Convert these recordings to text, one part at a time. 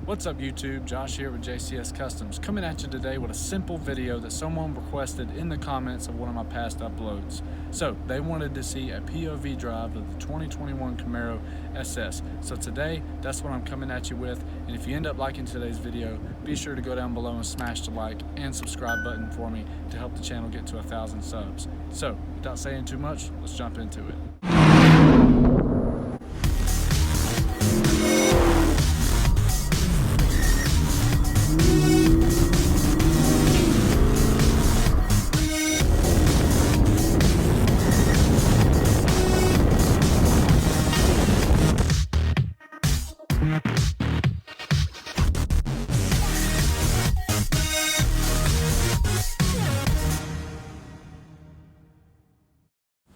What's up YouTube, Josh here with JCS Customs, coming at you today with a simple video that someone requested in the comments of one of my past uploads. So they wanted to see a POV drive of the 2021 Camaro SS. So today, that's what I'm coming at you with, and if you end up liking today's video, be sure to go down below and smash the like and subscribe button for me to help the channel get to 1,000 subs. So, without saying too much, let's jump into it.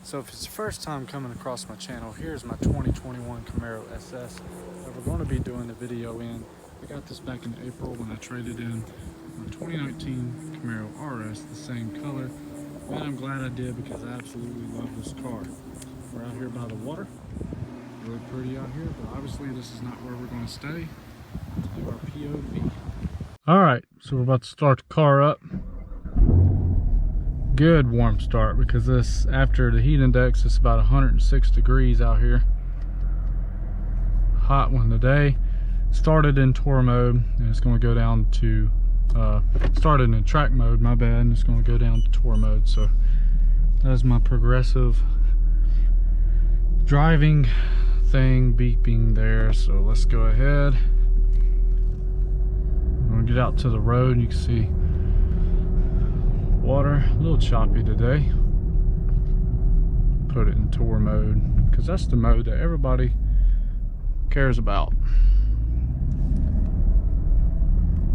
So if it's the first time coming across my channel, here's my 2021 Camaro SS that we're going to be doing the video in. I got this back in April when I traded in my 2019 Camaro RS, the same color. And I'm glad I did because I absolutely love this car. We're out here by the water. Really pretty out here, but obviously this is not where we're going to stay. Let's do our POV. Alright, so we're about to start the car up. Good warm start because this, after the heat index, it's about 106 degrees out here. Hot one today. Started in tour mode and it's going to go down to started in track mode, my bad, and it's going to go down to tour mode. So that's my progressive driving thing beeping there. So let's go ahead. I'm going to get out to the road and you can see water, a little choppy today. Put it in tour mode because that's the mode that everybody cares about.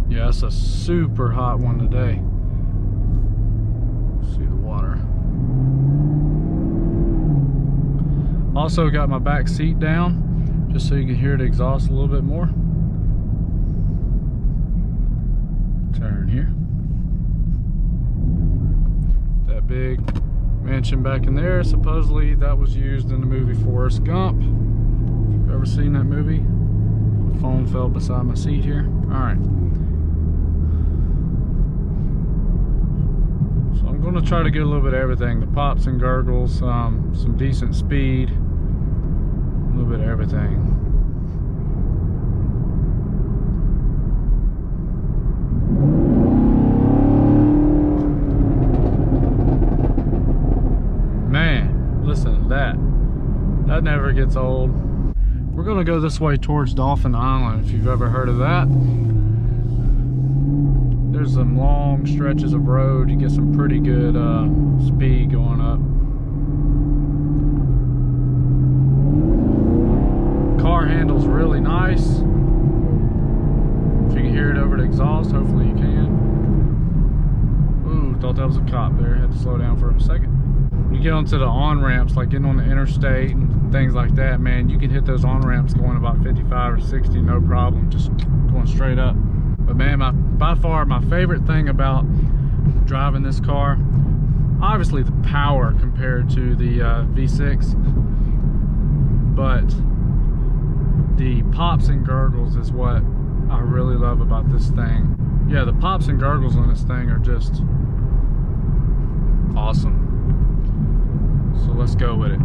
Yeah, it's a super hot one today. See the water. Also got my back seat down just so you can hear the exhaust a little bit more. Turn here. That big mansion back in there, supposedly that was used in the movie Forrest Gump. If you've ever seen that movie. My phone fell beside my seat here. Alright. So I'm going to try to get a little bit of everything. The pops and gurgles, some decent speed, a little bit of everything. Listen to that. That never gets old. We're gonna go this way towards Dolphin Island, if you've ever heard of that. There's some long stretches of road. You get some pretty good speed going up. Car handles really nice. If you can hear it over the exhaust, hopefully you can. Ooh, thought that was a cop there. Had to slow down for a second. You get onto the on-ramps, like getting on the interstate and things like that, man, you can hit those on-ramps going about 55 or 60, no problem, just going straight up. But man, by far my favorite thing about driving this car, obviously the power compared to the V6, but the pops and gurgles is what I really love about this thing. Yeah, the pops and gurgles on this thing are just awesome. So let's go with it.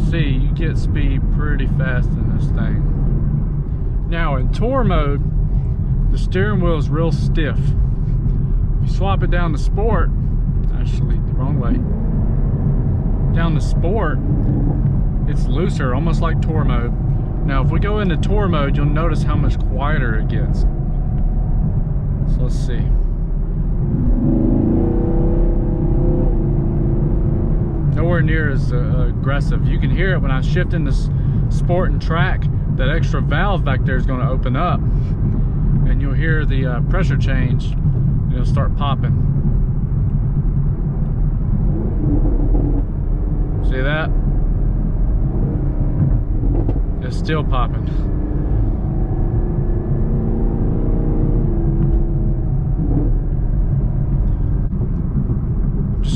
See, you get speed pretty fast in this thing. Now in tour mode, the steering wheel is real stiff. If you swap it down to sport, actually the wrong way, down to sport, it's looser, almost like tour mode. Now if we go into tour mode, you'll notice how much quieter it gets. So let's see. Nowhere near as aggressive. You can hear it when I shift into sport and track. That extra valve back there is going to open up and you'll hear the pressure change. It'll start popping. See that? It's still popping.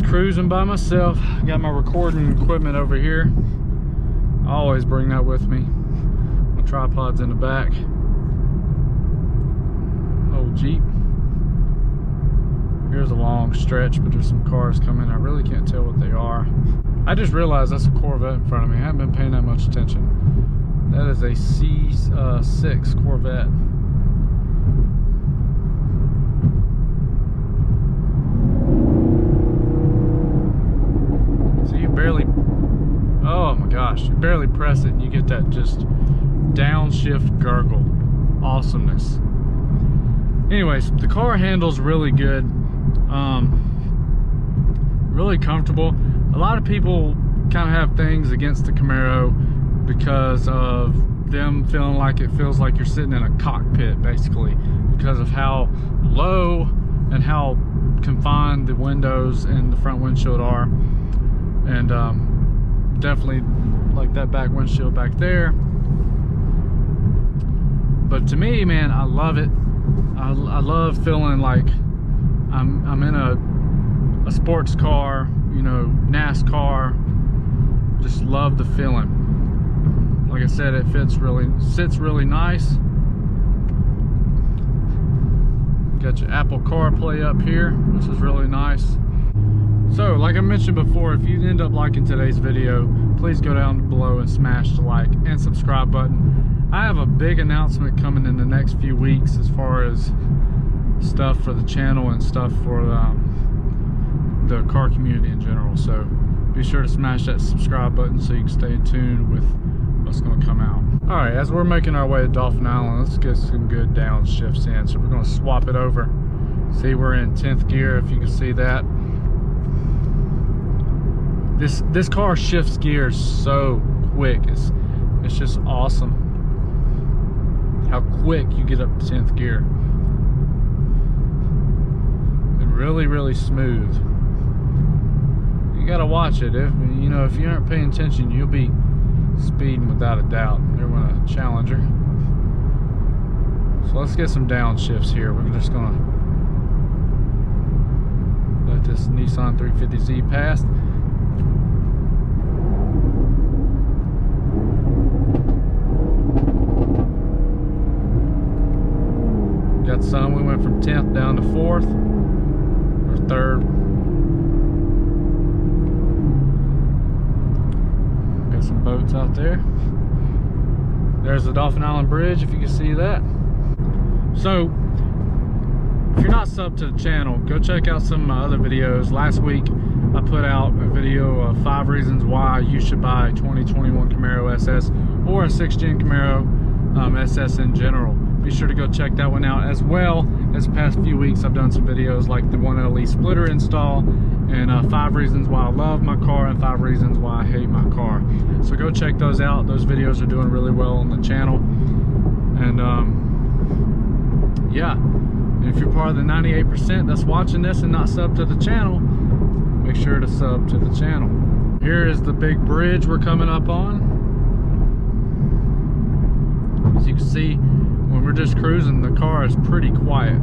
cruising by myself. Got my recording equipment over here. I always bring that with me. My tripod's in the back. Old Jeep. Here's a long stretch, but there's some cars coming. I really can't tell what they are. I just realized that's a Corvette in front of me. I haven't been paying that much attention. That is a C6 Corvette. So you barely, oh my gosh, you barely press it and you get that just downshift gurgle awesomeness. Anyways, the car handles really good, really comfortable. A lot of people kind of have things against the Camaro because of them feeling like it feels like you're sitting in a cockpit, basically, because of how low and how confined the windows and the front windshield are. And definitely like that back windshield back there. But to me, man, I love it. I love feeling like I'm in a sports car, you know, NASCAR. Just love the feeling. Like I said, it sits really nice. Got your Apple CarPlay up here, which is really nice. So, like I mentioned before, if you end up liking today's video, please go down below and smash the like and subscribe button. I have a big announcement coming in the next few weeks as far as stuff for the channel and stuff for the car community in general. So be sure to smash that subscribe button so you can stay tuned with what's going to come out. All right, as we're making our way to Dolphin Island, let's get some good downshifts in. So we're going to swap it over. See, we're in 10th gear, if you can see that. This car shifts gears so quick. It's just awesome how quick you get up to 10th gear. And really smooth. You gotta watch it. If you aren't paying attention, you'll be speeding without a doubt. They're on a Challenger. So let's get some downshifts here. We're just gonna let this Nissan 350Z pass. Got some. We went from 10th down to 4th or 3rd. Got some boats out there. There's the Dolphin Island Bridge, if you can see that. So, if you're not subbed to the channel, go check out some of my other videos. Last week, I put out a video of 5 reasons why you should buy a 2021 Camaro SS or a 6th Gen Camaro SS in general. Be sure to go check that one out, as well as the past few weeks I've done some videos like the 1LE splitter install and 5 reasons why I love my car and 5 reasons why I hate my car. So go check those out. Those videos are doing really well on the channel. And yeah, if you're part of the 98% that's watching this and not subbed to the channel, make sure to sub to the channel. Here is the big bridge we're coming up on. As you can see, when we're just cruising, the car is pretty quiet.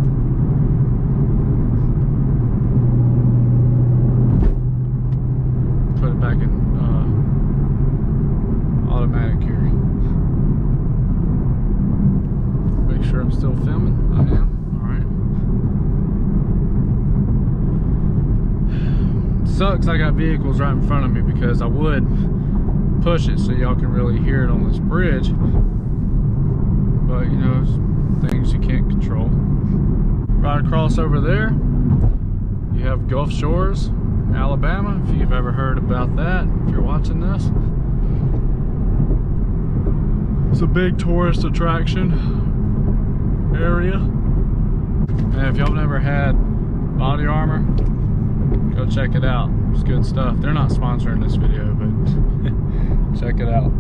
Put it back in automatic here. Make sure I'm still filming. I am. Alright. Sucks I got vehicles right in front of me, because I would push it so y'all can really hear it on this bridge. But you know, things you can't control. Right across over there, you have Gulf Shores, Alabama, if you've ever heard about that, if you're watching this. It's a big tourist attraction area. And if y'all never had body armor, go check it out. It's good stuff. They're not sponsoring this video, but check it out.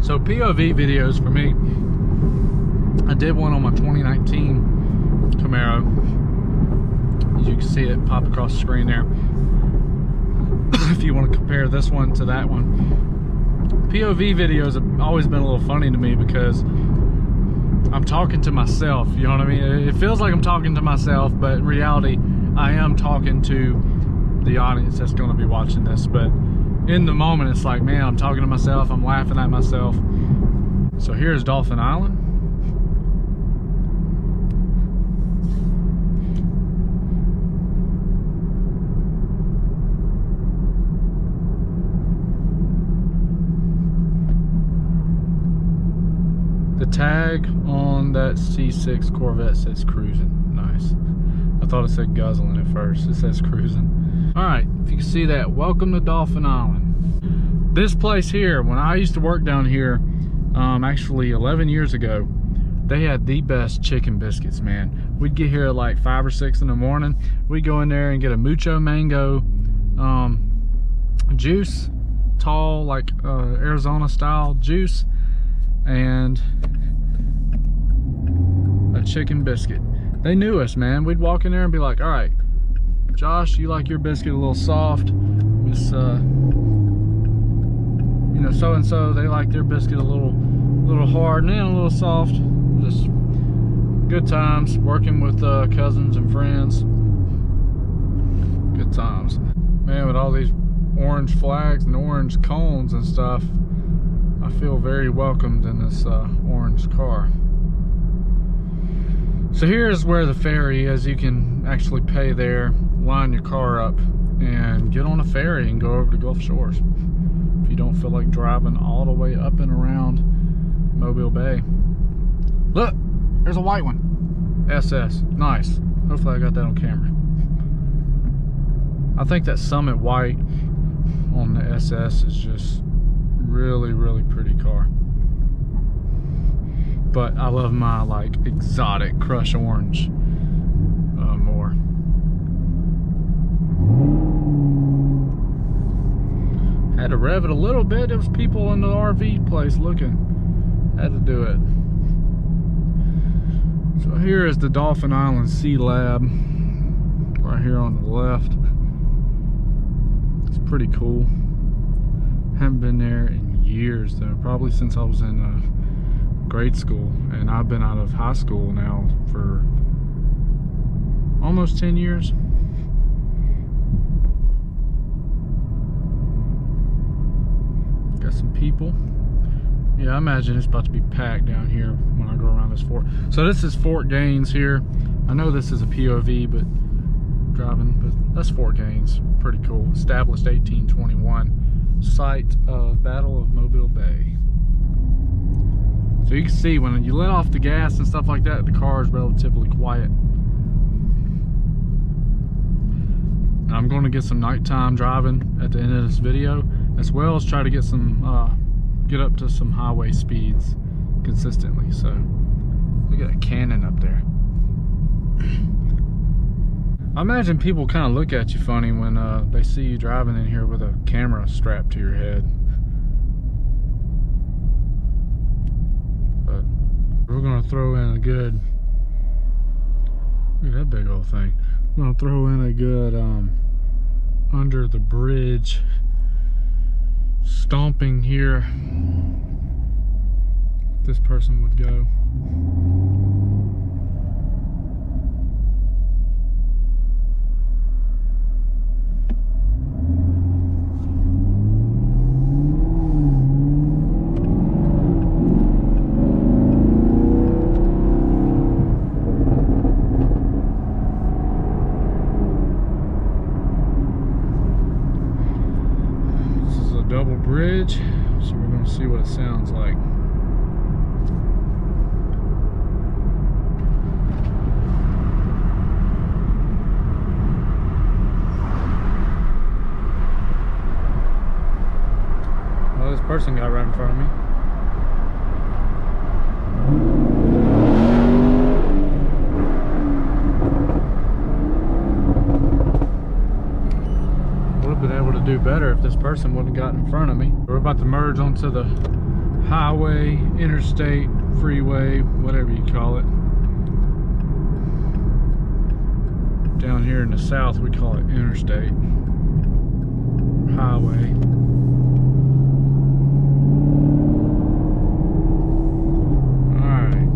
So POV videos for me, I did one on my 2019 Camaro. As you can see it pop across the screen there. If you want to compare this one to that one. POV videos have always been a little funny to me, because I'm talking to myself, you know what I mean? It feels like I'm talking to myself, but in reality, I am talking to the audience that's gonna be watching this. But in the moment, it's like, man, I'm talking to myself, I'm laughing at myself. So here's Dolphin Island. The tag on that C6 Corvette says cruising. Nice. I thought it said guzzling at first. It says cruising. All right, if you can see that, welcome to Dolphin Island. This place here, when I used to work down here, actually 11 years ago, they had the best chicken biscuits, man. We'd get here at like 5 or 6 in the morning. We'd go in there and get a mucho mango juice, tall, like Arizona style juice, and a chicken biscuit. They knew us, man. We'd walk in there and be like, all right, Josh, you like your biscuit a little soft. Miss, you know, so-and-so, they like their biscuit a little hard and then a little soft. Just good times working with cousins and friends. Good times. Man, with all these orange flags and orange cones and stuff, I feel very welcomed in this orange car. So here's where the ferry is. You can actually pay there, line your car up, and get on a ferry and go over to Gulf Shores if you don't feel like driving all the way up and around Mobile Bay. Look, there's a white one. SS, nice. Hopefully I got that on camera. I think that Summit white on the SS is just really, really pretty car. But I love my like exotic crush orange more. Had to rev it a little bit. There was people in the RV place looking. Had to do it. So here is the Dolphin Island Sea Lab, right here on the left. It's pretty cool. Haven't been there in years though, probably since I was in grade school, and I've been out of high school now for almost 10 years. Got some people. Yeah, I imagine it's about to be packed down here when I go around this fort. So this is Fort Gaines here. I know this is a POV, but driving, but that's Fort Gaines. Pretty cool. Established 1821. Site of Battle of Mobile Bay. So you can see when you let off the gas and stuff like that, the car is relatively quiet. And I'm going to get some nighttime driving at the end of this video, as well as try to get some get up to some highway speeds consistently. So look at that cannon up there. I imagine people kind of look at you funny when they see you driving in here with a camera strapped to your head. But we're gonna throw in a good, look at that big old thing. We're gonna throw in a good under the bridge stomping here. If this person would go. Double bridge, so we're going to see what it sounds like. Well, this person got right in front of me. Been able to do better if this person wouldn't have gotten in front of me. We're about to merge onto the highway, interstate, freeway, whatever you call it. Down here in the south we call it interstate, highway. Alright,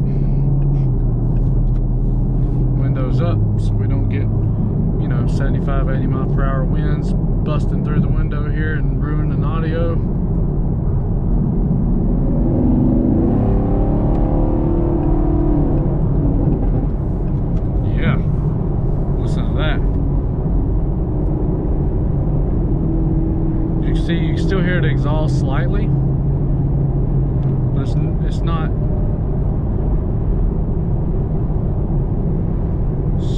75, 80 mile per hour winds busting through the window here and ruining audio. Yeah, listen to that. You can see, you can still hear the exhaust slightly, but it's not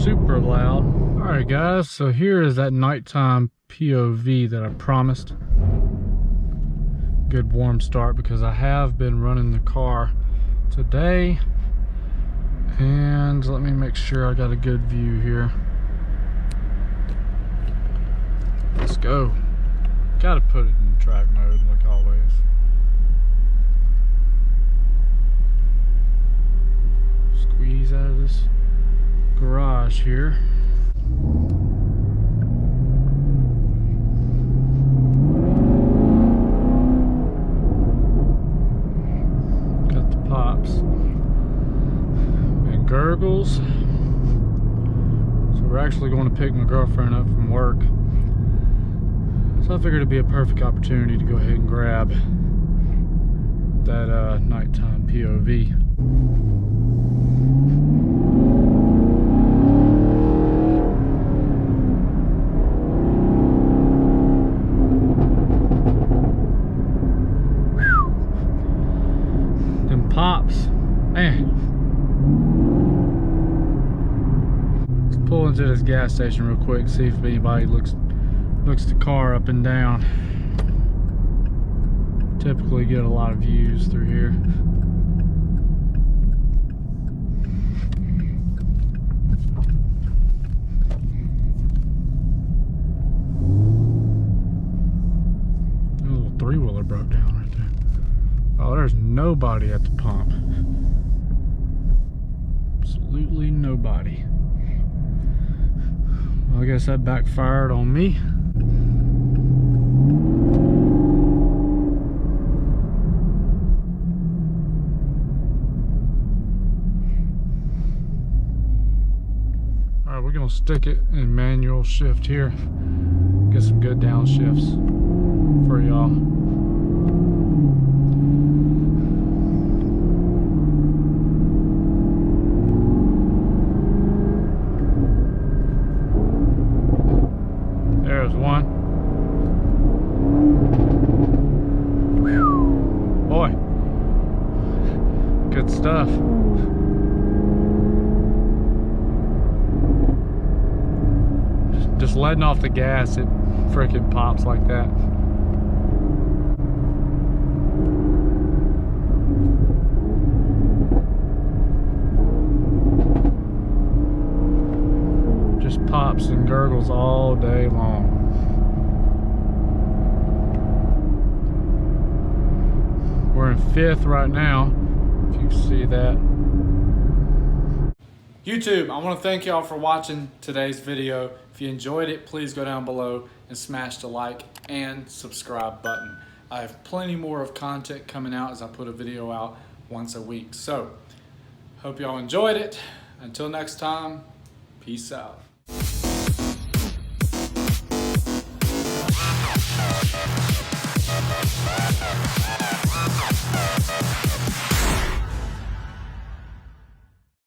super loud. All right, guys, so here is that nighttime POV that I promised. Good warm start because I have been running the car today, and let me make sure I got a good view here. Let's go. Gotta put it in track mode like always. Squeeze out of this garage here. Got the pops and gurgles. So we're actually going to pick my girlfriend up from work. So I figured it'd be a perfect opportunity to go ahead and grab that nighttime POV. Pops, man. Let's pull into this gas station real quick, see if anybody looks the car up and down. Typically get a lot of views through here. A little three-wheeler broke down right there. Oh, there's nobody at the pump. Absolutely nobody. Well, I guess that backfired on me. Alright, we're gonna stick it in manual shift here. Get some good downshifts for y'all. There's one. Whew. Boy, good stuff. Just letting off the gas, it frickin' pops like that. Just pops and gurgles all day long. We're in 5th right now, if you can see that. YouTube, I want to thank y'all for watching today's video. If you enjoyed it, please go down below and smash the like and subscribe button. I have plenty more of content coming out as I put a video out once a week. So, hope y'all enjoyed it. Until next time, peace out.